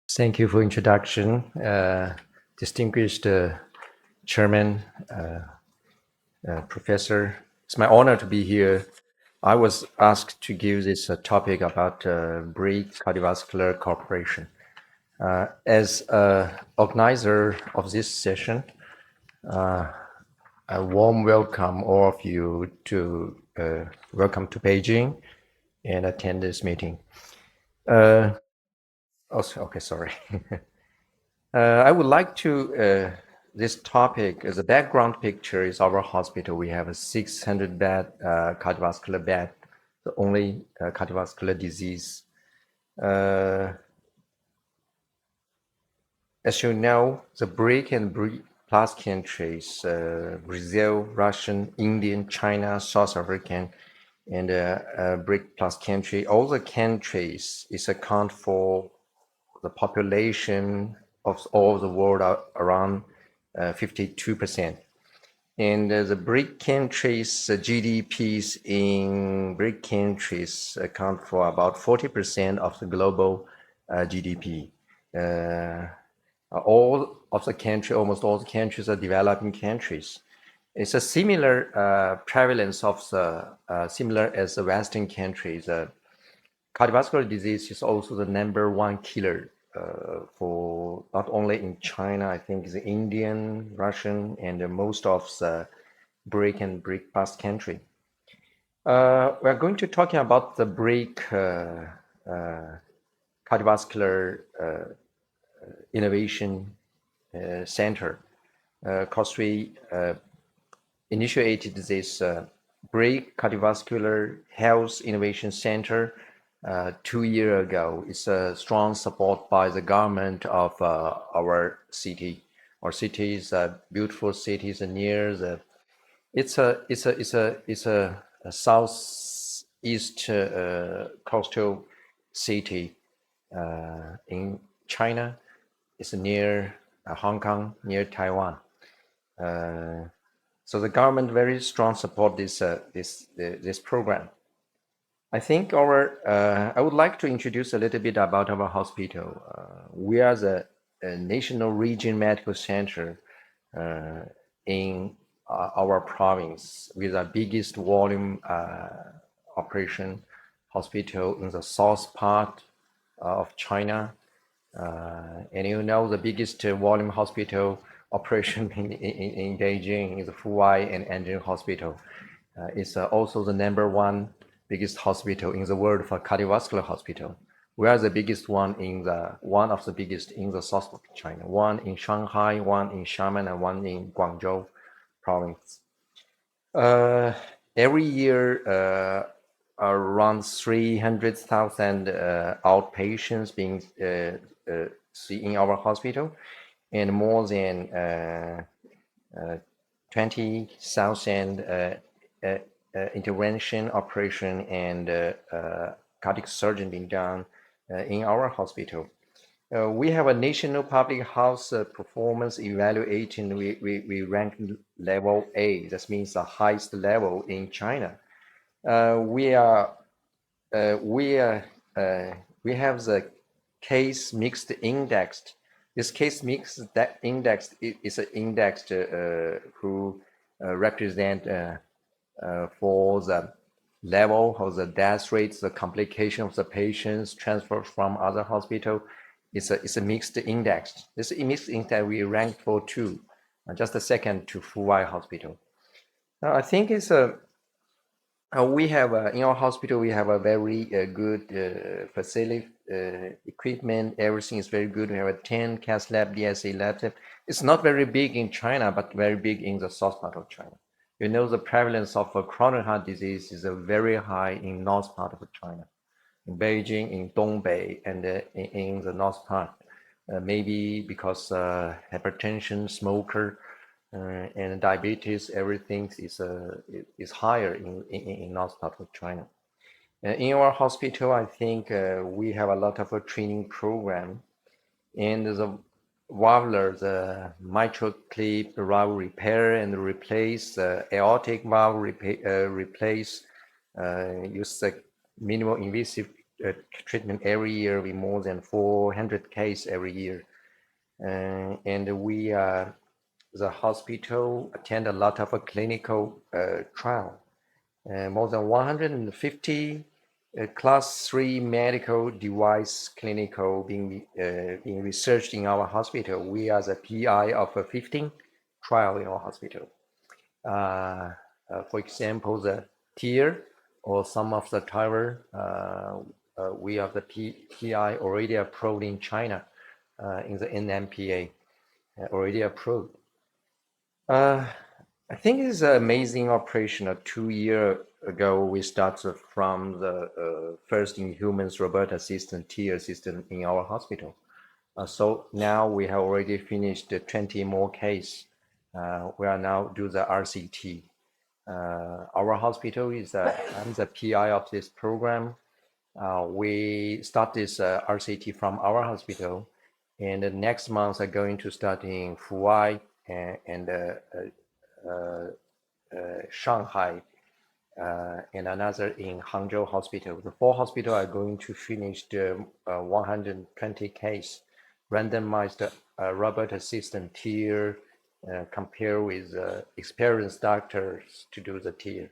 Thank you for introduction, distinguished chairman, professor. It's my honor to be here. I was asked to give this topic about BRICS Cardiovascular Corporation. As organizer of this session, a warm welcome all of you to welcome to Beijing and attend this meeting. Okay, sorry. I would like to, this topic as a background picture is our hospital. We have a 600 bed cardiovascular bed, the only cardiovascular disease. As you know, the BRIC and BRIC plus countries, Brazil, Russian, Indian, China, South African, and BRIC plus country, all the countries is account for the population of all the world around 52%. And the BRIC countries, GDPs in BRIC countries account for about 40% of the global GDP. All of the country, almost all the countries are developing countries. It's a similar prevalence of the similar as the Western countries. Cardiovascular disease is also the #1 killer for not only in China, I think the Indian, Russian, and most of the BRIC and BRIC plus country. We're going to talking about the BRIC cardiovascular innovation center. Because we initiated this BRIC cardiovascular health innovation center 2 years ago. It's a strong support by the government of our city. Our city is a beautiful city. It's near the. It's a southeast coastal city in China. It's near Hong Kong, near Taiwan. So the government very strong support this program. I think I would like to introduce a little bit about our hospital. We are the national region medical center in our province with the biggest volume operation hospital in the south part of China. And you know the biggest volume hospital operation in Beijing is the Fuwai and Anjing Hospital. It's also the #1 biggest hospital in the world for cardiovascular hospital. We are the biggest one of the biggest in the south of China. One in Shanghai, one in Xiamen, and one in Guangzhou province. Every year, around 300,000 outpatients being seen in our hospital, and more than 20,000 intervention, operation, and cardiac surgery being done in our hospital. We have a national public health performance evaluation. We rank level A. That means the highest level in China. We have the case mixed indexed. This case mixed index is an index who represent for the level of the death rates, the complication of the patients transferred from other hospital. It's a mixed index. This mixed index we ranked for 2, just a second to Fuwai Hospital. Now I think it's we have in our hospital we have a very good facility, equipment. Everything is very good. We have a 10 cath lab, DSA lab. It's not very big in China, but very big in the south part of China. You know the prevalence of chronic heart disease is very high in north part of China, in Beijing, in Dongbei, and in the north part. Maybe because hypertension, smoker, and diabetes, everything is higher in north part of China. In our hospital, I think we have a lot of a training program, and the valvular, the mitral clip valve repair and replace, the aortic valve replace, use the minimal invasive treatment every year with more than 400 cases every year. And we, the hospital, attend a lot of a clinical trial. More than 150 class 3 medical device clinical being researched in our hospital. We are the PI of a 15 trial in our hospital. For example, the tier or some of the tower, we have the PI already approved in China in the NMPA, already approved. I think it's an amazing operation. 2 years ago, we started from the first in humans robot assistant, tier system in our hospital. So now we have already finished 20 more cases. We are now do the RCT. Our hospital is I'm the PI of this program. We start this RCT from our hospital, and the next month are going to start in Fuwai and Shanghai, and another in Hangzhou hospital. The 4 hospitals are going to finish the 120 case randomized robot assistant tier, compare with experienced doctors to do the tier.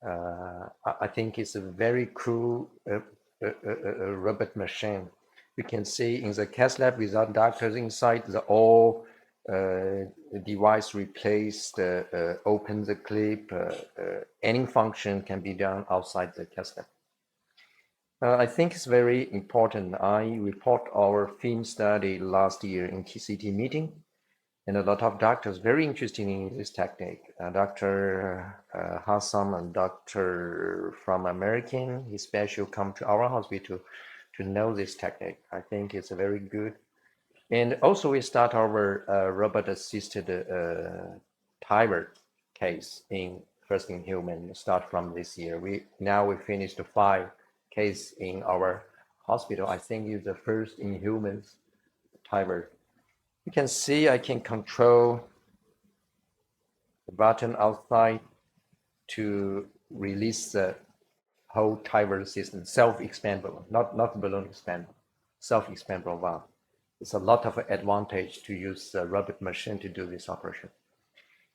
I think it's a very cool robot machine. You can see in the cath lab without doctors inside, the all device replaced, open the clip, any function can be done outside the cath lab. I think it's very important. I report our film study last year in TCT meeting, and a lot of doctors very interested in this technique. Dr. Hassan and Dr. from American, he special come to our hospital to know this technique. I think it's very good. And also we start our robot-assisted timer case in first in human, start from this year. We finished 5 cases in our hospital. I think it's the first in humans timer. You can see I can control the button outside to release the whole timer system, self-expandable, not balloon expandable, self-expandable valve. It's a lot of advantage to use the robot machine to do this operation.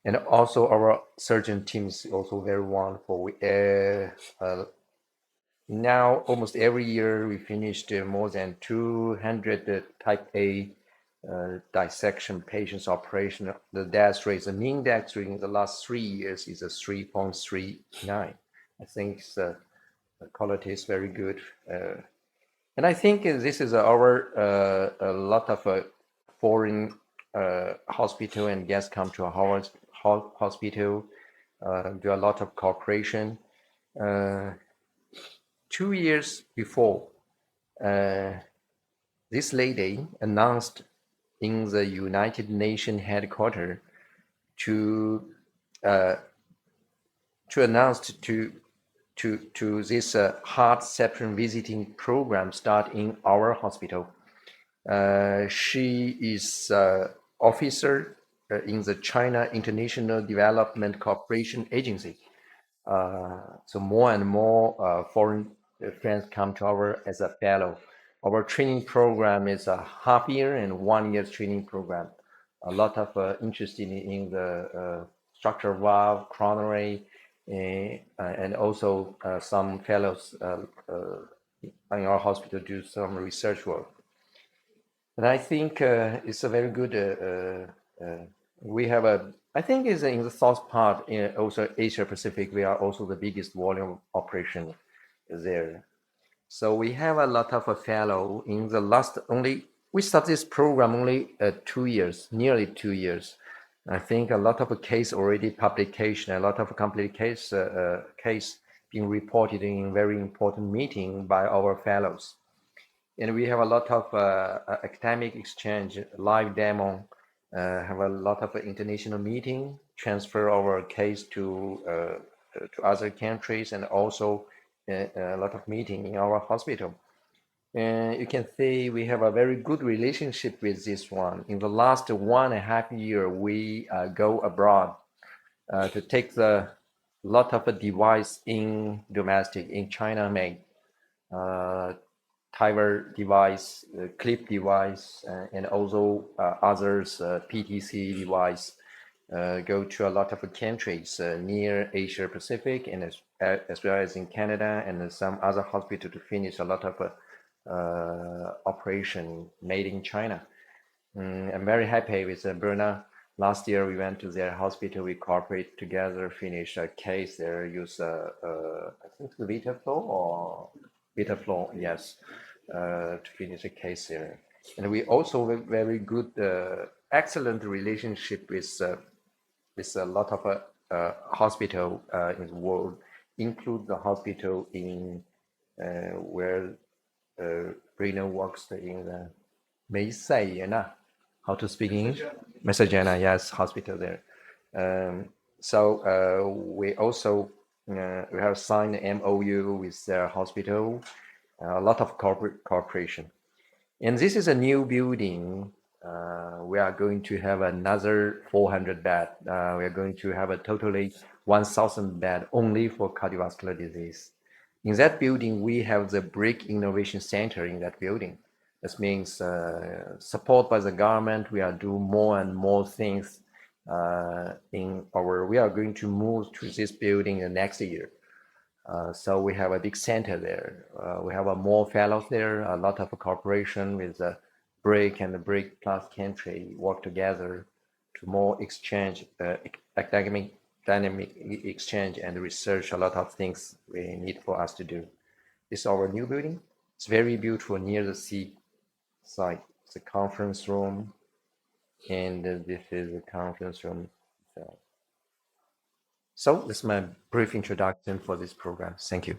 And also our surgeon team is also very wonderful. We now almost every year we finished more than 200 type A dissection patients operation. The death rate, the mean death rate in the last 3 years is a 3.39. I think the quality is very good. And I think this is our a lot of foreign hospital and guests come to our hospital, do a lot of cooperation. 2 years before, this lady announced in the United Nations headquarters to announce to this heart section visiting program start in our hospital. She is officer in the China International Development Cooperation Agency. So more and more foreign friends come to our as a fellow. Our training program is a half year and 1 year training program. A lot of interest in the structural valve, coronary, and also some fellows in our hospital do some research work. And I think it's a very good, we have I think it's in the south part, also Asia Pacific, we are also the biggest volume operation there. So we have a lot of a fellow in the last we started this program only 2 years, nearly 2 years. I think a lot of a case already publication, a lot of complete case being reported in very important meeting by our fellows. And we have a lot of academic exchange, live demo, have a lot of international meeting, transfer our case to other countries, and also a lot of meeting in our hospital. And you can see we have a very good relationship with this one. In the last 1.5 years, we go abroad to take the lot of a device in domestic, in China made. Timer device, clip device, and also others PTC device go to a lot of countries near Asia Pacific and as well as in Canada and some other hospital to finish a lot of operation made in China. I'm very happy with Berna. Last year we went to their hospital, we cooperate together, finish a case there, use I think Vitaflow, yes, to finish a case there. And we also have very good, excellent relationship with a lot of hospital in the world, include the hospital in where Bruno works in the Meisayena, how to speak English? Mesajana, yes, hospital there. We also we have signed an MOU with their hospital, a lot of corporate cooperation. And this is a new building. We are going to have another 400 bed. We are going to have a totally 1,000 bed only for cardiovascular disease. In that building, we have the BRIC Innovation Center in that building. This means support by the government. We are doing more and more things we are going to move to this building the next year. So we have a big center there. We have more fellows there, a lot of cooperation with the BRIC and the BRIC plus country work together to more exchange, academic dynamic exchange and research a lot of things we need for us to do. This is our new building. It's very beautiful near the sea side. It's a conference room, and this is the conference room. So this is my brief introduction for this program. Thank you.